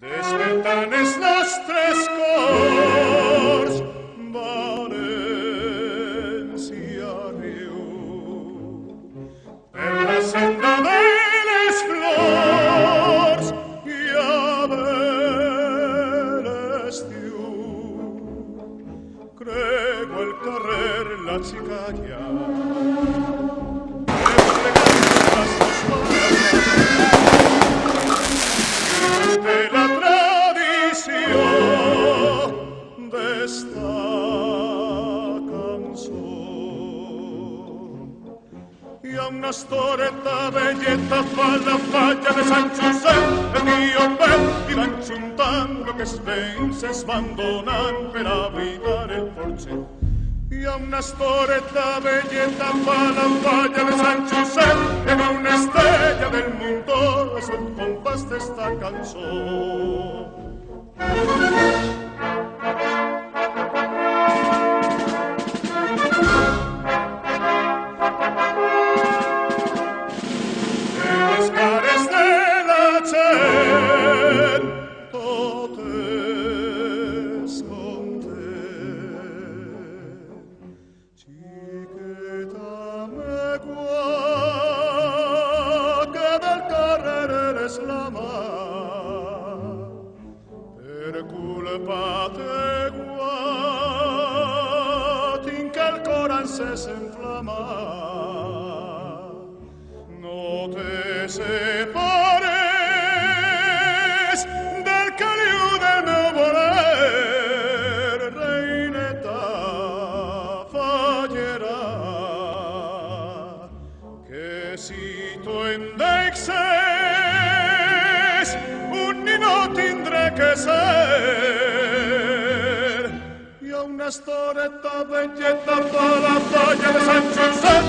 Despertant els nostres cors, València riu. Per la senda de les flors hi ha l'estiu. Crego el carrer la xicalla, de la tradició d'esta cançó. Hi ha una estoreta belleta fa la falla de Sant Josep, el tio Pep i van juntant lo que els veïns es van donant per abrigar el porxet. Hi ha una estoreta belleta fa la falla de Sant Josep, era una estrella del mundo, es el compàs d'esta cançó. En les cares de la gent tot és content. Xiqueta megua que del carrer eres la mà, per culpa teua tinc el cor encès inflamat. No te separes del caliu del meu voler, reineta fallera, que si tu em deixes un ninot tindré que ser. Hi ha una estoreta belleta per la falla de Sant Josep,